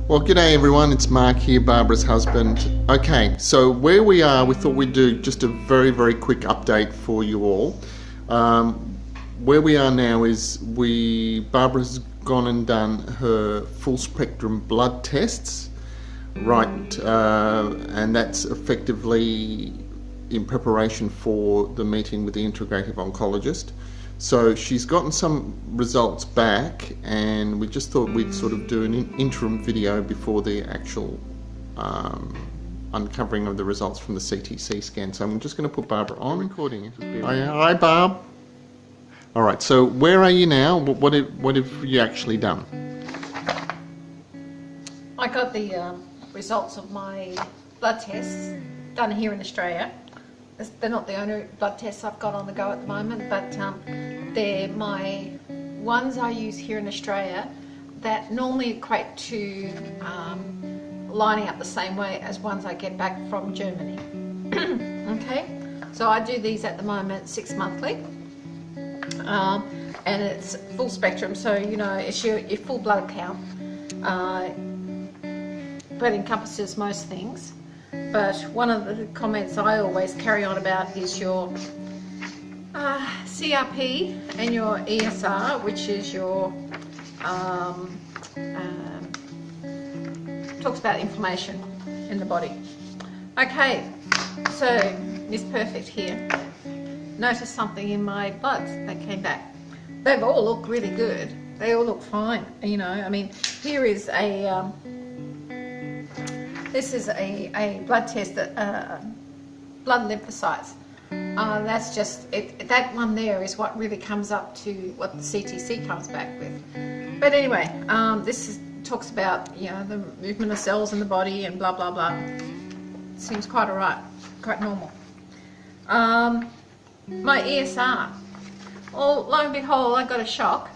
Well, g'day everyone, it's Mark here, Barbara's husband. Okay, so where we are, we thought we'd do just a very quick update for you all. Where we are now is Barbara's gone and done her full spectrum blood tests, right, and that's effectively in preparation for the meeting with the integrative oncologist. So she's gotten some results back, and we just thought we'd sort of do an interim video before the actual uncovering of the results from the CTC scan. So I'm just going to put Barbara on recording. Hi, Barb. All right. So where are you now? What have you actually done? I got the results of my blood tests done here in Australia. They're not the only blood tests I've got on the go at the moment, but they're my ones I use here in Australia that normally equate to lining up the same way as ones I get back from Germany. Okay, so I do these at the moment 6 monthly, and it's full spectrum, so you know it's your full blood count, but encompasses most things. But one of the comments I always carry on about is your CRP and your ESR, which is your talks about inflammation in the body. Okay, so Miss Perfect here noticed something in my bloods that came back. They've all looked really good. They all look fine. You know, I mean, here is a this is a blood test that blood lymphocytes. That's just it. That one there is what really comes up to what the CTC comes back with. But anyway, talks about, you know, the movement of cells in the body and blah blah blah. Seems quite alright, quite normal. My ESR. Well, lo and behold, I got a shock,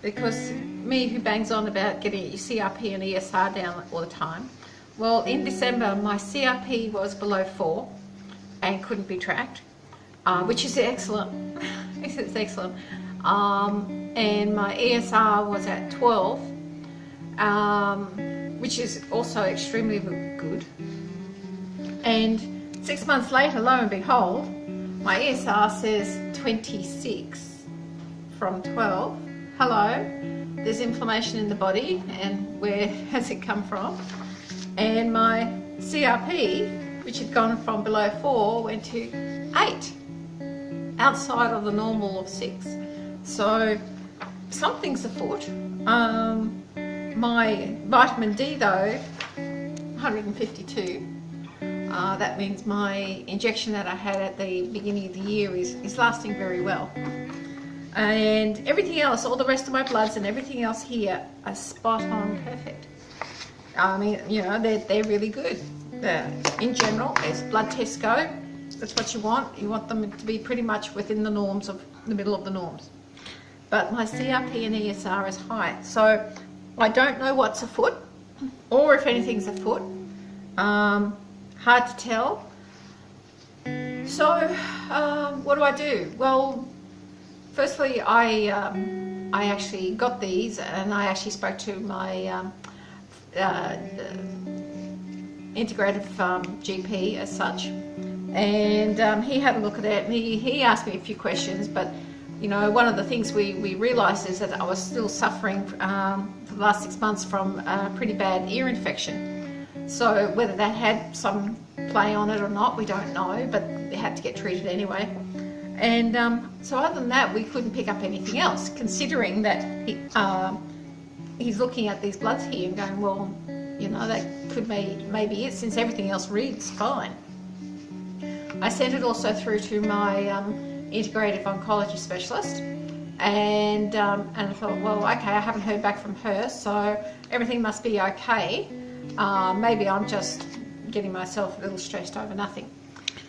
because me who bangs on about getting your CRP and ESR down all the time. Well, in December, my CRP was below 4 and couldn't be tracked, which is excellent. It's excellent. And my ESR was at 12, which is also extremely good. And 6 months later, lo and behold, my ESR says 26 from 12. Hello, there's inflammation in the body, and where has it come from? And my CRP, which had gone from below 4, went to 8, outside of the normal of 6. So something's afoot. My vitamin D though, 152. That means my injection that I had at the beginning of the year is lasting very well. And everything else, all the rest of my bloods and everything else here are spot on perfect. I mean, you know, they're really good. In general, as blood tests go, that's what you want. You want them to be pretty much within the norms of the middle of the norms. But my CRP and ESR is high, so I don't know what's afoot, or if anything's afoot. Hard to tell. So, what do I do? Well, firstly, I actually got these, and I actually spoke to my integrative GP as such, and he had a look at it, and he asked me a few questions. But you know, one of the things we realised is that I was still suffering for the last 6 months from a pretty bad ear infection. So whether that had some play on it or not, we don't know, but it had to get treated anyway. And so other than that, we couldn't pick up anything else, considering that he's looking at these bloods here and going, well, you know, that could maybe it, since everything else reads fine. I sent it also through to my integrative oncology specialist, and I thought, well, okay, I haven't heard back from her, so everything must be okay. Maybe I'm just getting myself a little stressed over nothing.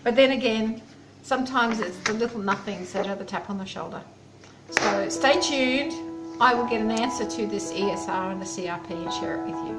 But then again, sometimes it's the little nothings that are the tap on the shoulder. So stay tuned. I will get an answer to this ESR and the CRP and share it with you.